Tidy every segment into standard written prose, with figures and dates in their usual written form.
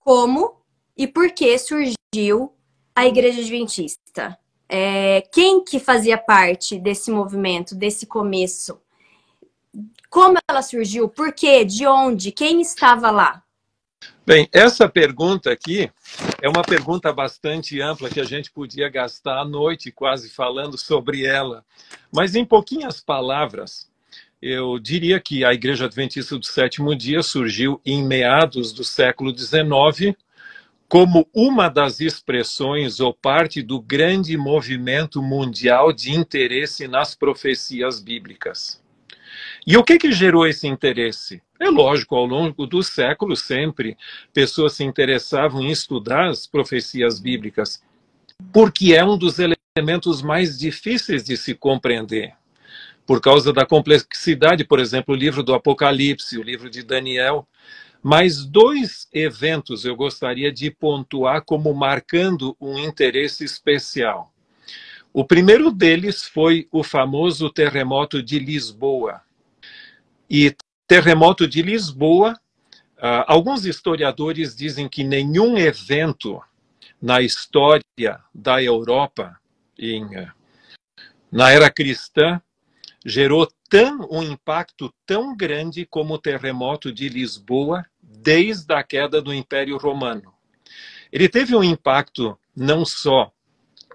como e por que surgiu a Igreja Adventista. Quem que fazia parte desse movimento, desse começo? Como ela surgiu? Por quê? De onde? Quem estava lá? Bem, essa pergunta aqui é uma pergunta bastante ampla que a gente podia gastar a noite quase falando sobre ela. Mas em pouquinhas palavras, eu diria que a Igreja Adventista do Sétimo Dia surgiu em meados do século XIX como uma das expressões ou parte do grande movimento mundial de interesse nas profecias bíblicas. E o que gerou esse interesse? É lógico, ao longo dos séculos, sempre, pessoas se interessavam em estudar as profecias bíblicas, porque é um dos elementos mais difíceis de se compreender. Por causa da complexidade, por exemplo, o livro do Apocalipse, o livro de Daniel. Mas dois eventos eu gostaria de pontuar como marcando um interesse especial. O primeiro deles foi o famoso terremoto de Lisboa. E terremoto de Lisboa, alguns historiadores dizem que nenhum evento na história da Europa, na era cristã, gerou um impacto tão grande como o terremoto de Lisboa desde a queda do Império Romano. Ele teve um impacto não só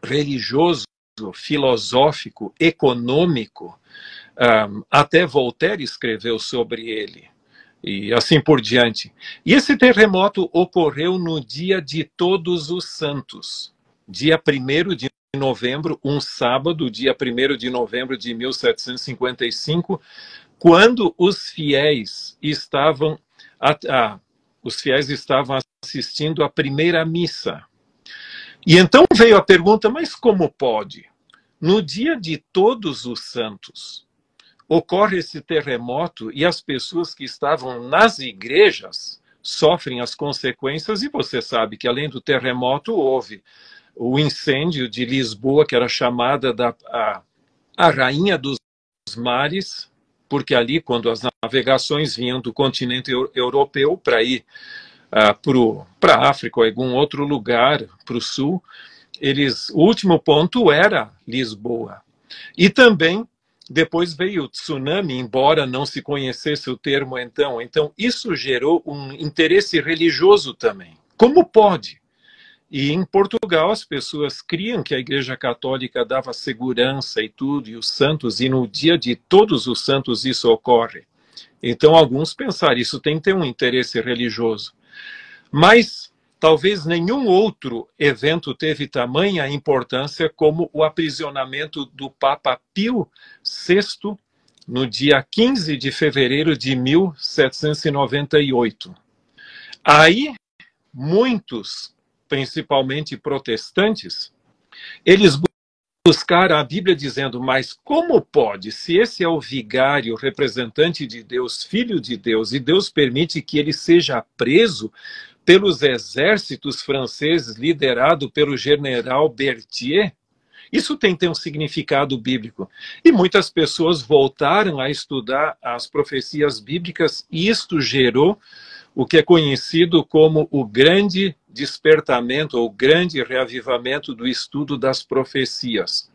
religioso, filosófico, econômico, até Voltaire escreveu sobre ele, e assim por diante. E esse terremoto ocorreu no dia de Todos os Santos, dia 1º de novembro, um sábado, dia 1º de novembro de 1755, quando os fiéis estavam assistindo à primeira missa. E então veio a pergunta, mas como pode? No dia de Todos os Santos, ocorre esse terremoto e as pessoas que estavam nas igrejas sofrem as consequências, e você sabe que além do terremoto houve o incêndio de Lisboa, que era chamada a Rainha dos Mares, porque ali, quando as navegações vinham do continente europeu para ir para a África ou algum outro lugar, para o sul, o último ponto era Lisboa. E também, depois veio o tsunami, embora não se conhecesse o termo então. Então, isso gerou um interesse religioso também. Como pode? E em Portugal as pessoas criam que a Igreja Católica dava segurança e tudo, e os santos, e no dia de Todos os Santos isso ocorre. Então alguns pensaram, isso tem que ter um interesse religioso. Mas talvez nenhum outro evento teve tamanha importância como o aprisionamento do Papa Pio VI no dia 15 de fevereiro de 1798. Aí muitos, principalmente protestantes, eles buscaram a Bíblia dizendo, mas como pode, se esse é o vigário, representante de Deus, filho de Deus, e Deus permite que ele seja preso pelos exércitos franceses liderado pelo general Berthier? Isso tem que ter um significado bíblico. E muitas pessoas voltaram a estudar as profecias bíblicas, e isto gerou o que é conhecido como o grande despertamento ou grande reavivamento do estudo das profecias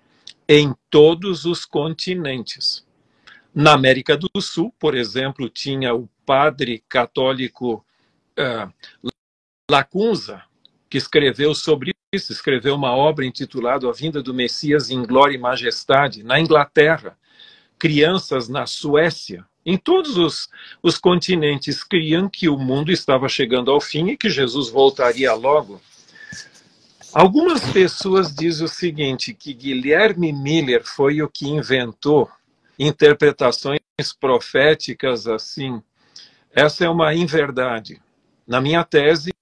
em todos os continentes. Na América do Sul, por exemplo, tinha o padre católico Lacunza, que escreveu sobre isso, escreveu uma obra intitulada A Vinda do Messias em Glória e Majestade. Na Inglaterra, crianças na Suécia, em todos os continentes, criam que o mundo estava chegando ao fim e que Jesus voltaria logo. Algumas pessoas dizem o seguinte, que Guilherme Miller foi o que inventou interpretações proféticas assim. Essa é uma inverdade. Na minha tese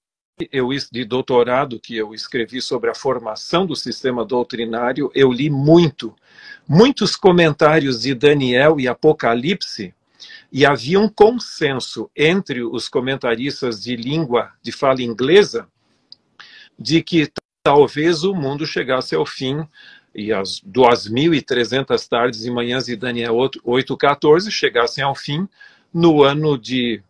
de doutorado, que eu escrevi sobre a formação do sistema doutrinário, eu li muitos comentários de Daniel e Apocalipse, e havia um consenso entre os comentaristas de fala inglesa de que talvez o mundo chegasse ao fim, e as 2.300 tardes e manhãs de Daniel 8:14 chegassem ao fim no ano de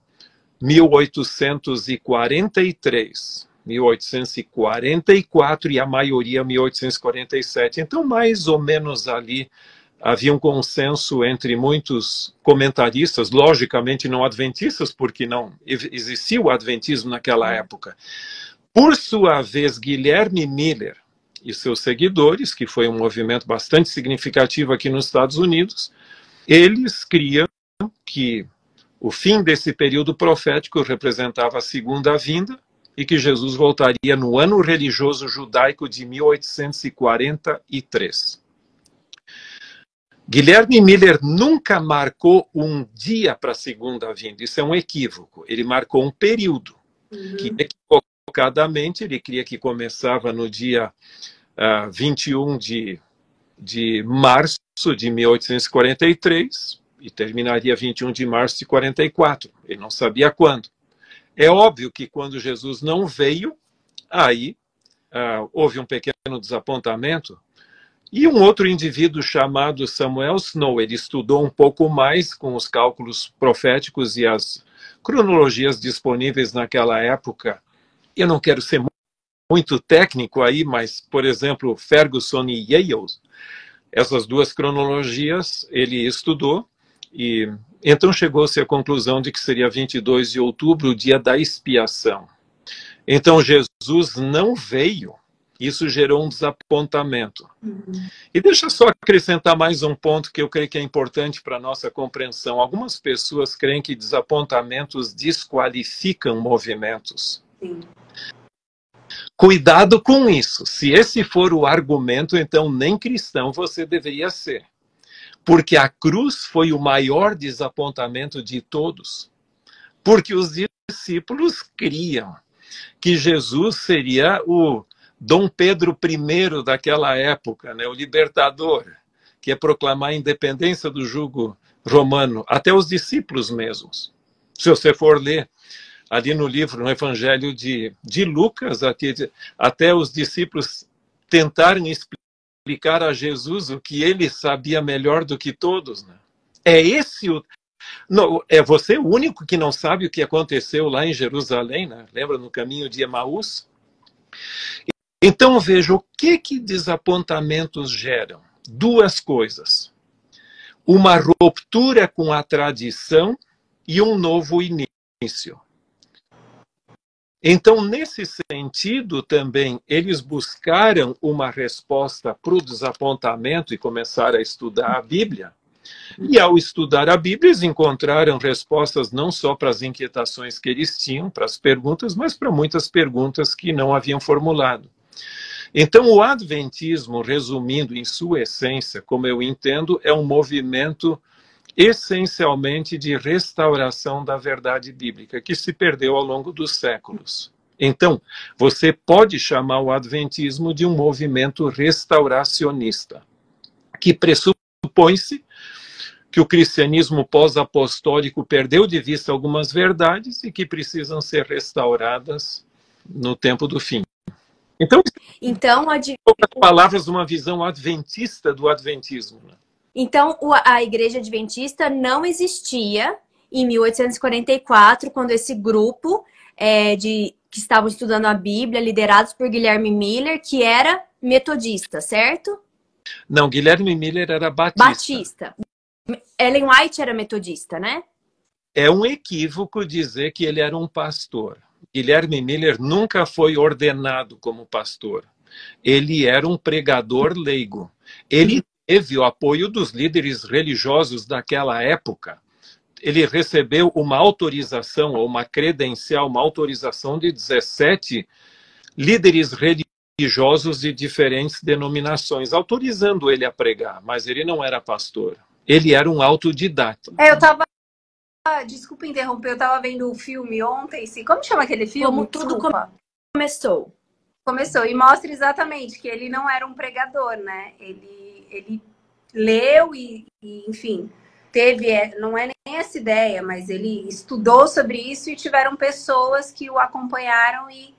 1843, 1844 e a maioria 1847. Então, mais ou menos ali, havia um consenso entre muitos comentaristas, logicamente não adventistas, porque não existia o adventismo naquela época. Por sua vez, Guilherme Miller e seus seguidores, que foi um movimento bastante significativo aqui nos Estados Unidos, eles criam que o fim desse período profético representava a segunda vinda e que Jesus voltaria no ano religioso judaico de 1843. Guilherme Miller nunca marcou um dia para a segunda vinda. Isso é um equívoco. Ele marcou um período que, equivocadamente, ele queria que começava no dia 21 de março de 1843 e terminaria 21 de março de 44. Ele não sabia quando. É óbvio que quando Jesus não veio, aí houve um pequeno desapontamento. E um outro indivíduo chamado Samuel Snow, ele estudou um pouco mais com os cálculos proféticos e as cronologias disponíveis naquela época. Eu não quero ser muito técnico aí, mas, por exemplo, Ferguson e Yale, essas duas cronologias ele estudou e então chegou-se à conclusão de que seria 22 de outubro, o dia da expiação. Então Jesus não veio. Isso gerou um desapontamento. E deixa eu só acrescentar mais um ponto que eu creio que é importante para a nossa compreensão. Algumas pessoas creem que desapontamentos desqualificam movimentos. Sim. Cuidado com isso. Se esse for o argumento, então nem cristão você deveria ser. Porque a cruz foi o maior desapontamento de todos. Porque os discípulos criam que Jesus seria o Dom Pedro I daquela época, né, o libertador, que ia proclamar a independência do jugo romano, até os discípulos mesmos. Se você for ler ali no livro, no Evangelho de Lucas, até os discípulos tentaram explicar a Jesus o que ele sabia melhor do que todos. Né? É esse o... Não, é você o único que não sabe o que aconteceu lá em Jerusalém, né? Lembra no caminho de Emaús? Então, veja, o que desapontamentos geram? Duas coisas. Uma ruptura com a tradição e um novo início. Então, nesse sentido, também, eles buscaram uma resposta para o desapontamento e começaram a estudar a Bíblia. E, ao estudar a Bíblia, eles encontraram respostas não só para as inquietações que eles tinham, para as perguntas, mas para muitas perguntas que não haviam formulado. Então, o adventismo, resumindo em sua essência, como eu entendo, é um movimento essencialmente de restauração da verdade bíblica, que se perdeu ao longo dos séculos. Então, você pode chamar o adventismo de um movimento restauracionista, que pressupõe-se que o cristianismo pós-apostólico perdeu de vista algumas verdades e que precisam ser restauradas no tempo do fim. Então, em poucas palavras, uma visão adventista do adventismo. Então, a Igreja Adventista não existia em 1844, quando esse grupo que estavam estudando a Bíblia, liderados por Guilherme Miller, que era metodista, certo? Não, Guilherme Miller era batista. Ellen White era metodista, né? É um equívoco dizer que ele era um pastor. Guilherme Miller nunca foi ordenado como pastor. Ele era um pregador leigo. Ele teve o apoio dos líderes religiosos daquela época. Ele recebeu uma autorização, ou uma credencial, uma autorização de 17 líderes religiosos de diferentes denominações, autorizando ele a pregar, mas ele não era pastor. Ele era um autodidata. Desculpa interromper, eu estava vendo o filme ontem. Como chama aquele filme? Como tudo começou. Começou, e mostra exatamente que ele não era um pregador, né? Ele leu e, enfim, não é nem essa ideia, mas ele estudou sobre isso e tiveram pessoas que o acompanharam e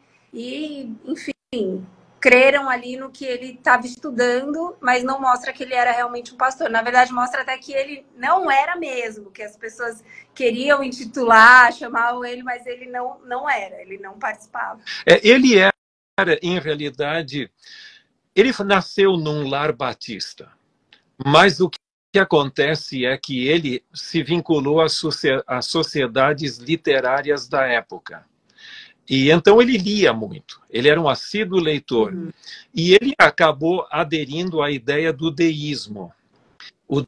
enfim, creram ali no que ele estava estudando, mas não mostra que ele era realmente um pastor. Na verdade, mostra até que ele não era mesmo, que as pessoas queriam intitular, chamavam ele, mas ele não era, ele não participava. Ele era, em realidade, ele nasceu num lar batista, mas o que acontece é que ele se vinculou às sociedades literárias da época. E então ele lia muito, ele era um assíduo leitor. E ele acabou aderindo à ideia do deísmo. O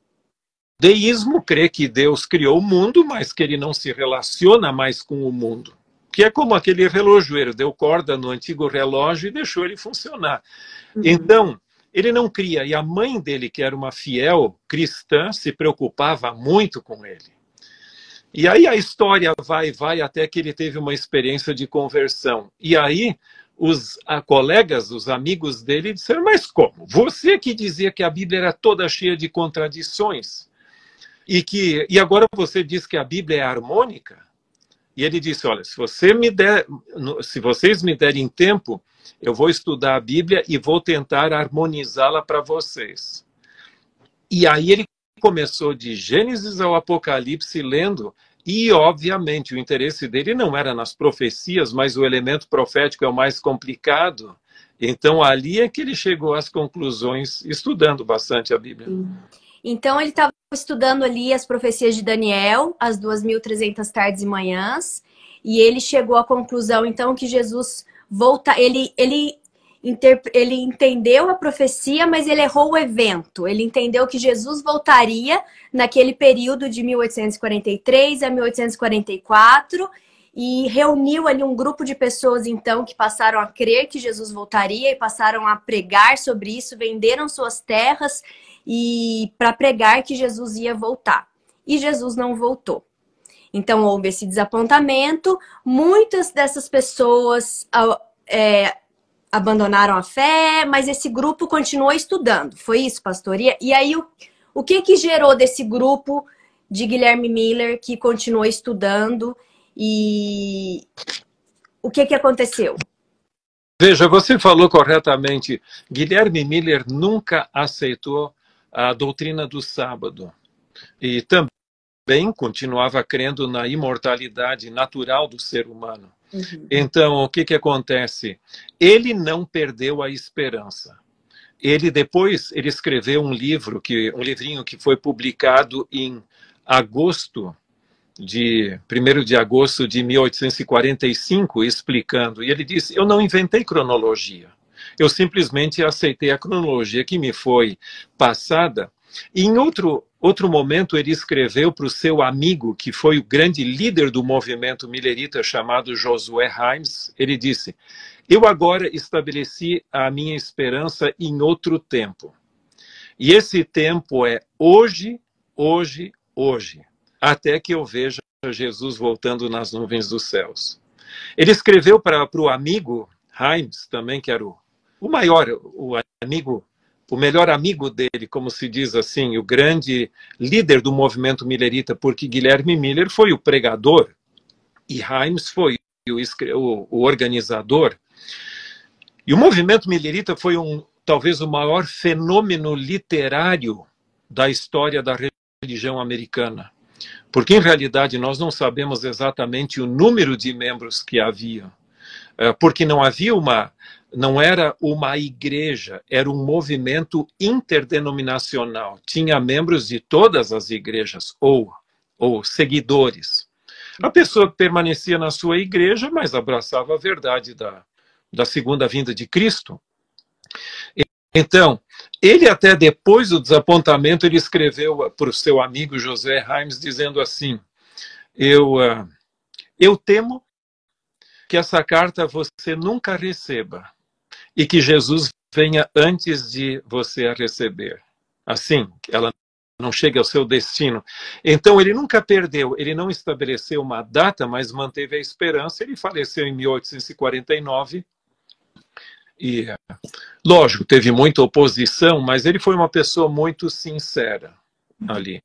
deísmo crê que Deus criou o mundo, mas que ele não se relaciona mais com o mundo. Que é como aquele relojoeiro, deu corda no antigo relógio e deixou ele funcionar. Então, ele não cria. E a mãe dele, que era uma fiel cristã, se preocupava muito com ele. E aí a história vai até que ele teve uma experiência de conversão. E aí os colegas, os amigos dele disseram, mas como? Você que dizia que a Bíblia era toda cheia de contradições e agora você diz que a Bíblia é harmônica? E ele disse, olha, se vocês me derem tempo, eu vou estudar a Bíblia e vou tentar harmonizá-la para vocês. E aí ele começou de Gênesis ao Apocalipse lendo, e obviamente o interesse dele não era nas profecias, mas o elemento profético é o mais complicado. Então ali é que ele chegou às conclusões, estudando bastante a Bíblia. Então ele estava estudando ali as profecias de Daniel, as 2.300 tardes e manhãs, e ele chegou à conclusão então que Jesus volta, ele entendeu a profecia, mas ele errou o evento. Ele entendeu que Jesus voltaria naquele período de 1843 a 1844 e reuniu ali um grupo de pessoas, então, que passaram a crer que Jesus voltaria e passaram a pregar sobre isso, venderam suas terras e para pregar que Jesus ia voltar. E Jesus não voltou. Então, houve esse desapontamento. Muitas dessas pessoas abandonaram a fé, mas esse grupo continuou estudando. Foi isso, pastor? E aí, o que gerou desse grupo de Guilherme Miller que continuou estudando e o que aconteceu? Veja, você falou corretamente. Guilherme Miller nunca aceitou a doutrina do sábado e também continuava crendo na imortalidade natural do ser humano. Então, o que acontece? Ele não perdeu a esperança. Ele escreveu um livrinho que foi publicado em agosto 1º de agosto de 1845, explicando. E ele disse, eu não inventei cronologia. Eu simplesmente aceitei a cronologia que me foi passada. E em outro momento, ele escreveu para o seu amigo, que foi o grande líder do movimento millerita, chamado Josué Himes. Ele disse, eu agora estabeleci a minha esperança em outro tempo. E esse tempo é hoje, hoje, hoje, até que eu veja Jesus voltando nas nuvens dos céus. Ele escreveu para o amigo Himes, também, que era o melhor amigo dele, como se diz assim, o grande líder do movimento millerita, porque Guilherme Miller foi o pregador e Himes foi o organizador. E o movimento millerita foi talvez o maior fenômeno literário da história da religião americana. Porque, em realidade, nós não sabemos exatamente o número de membros que havia. Porque não era uma igreja, era um movimento interdenominacional. Tinha membros de todas as igrejas, ou seguidores. A pessoa permanecia na sua igreja, mas abraçava a verdade da segunda vinda de Cristo. Então, ele até depois do desapontamento, ele escreveu para o seu amigo José Himes, dizendo assim, eu temo que essa carta você nunca receba e que Jesus venha antes de você a receber. Assim, ela não chegue ao seu destino. Então, ele nunca perdeu, ele não estabeleceu uma data, mas manteve a esperança. Ele faleceu em 1849 e, lógico, teve muita oposição, mas ele foi uma pessoa muito sincera ali.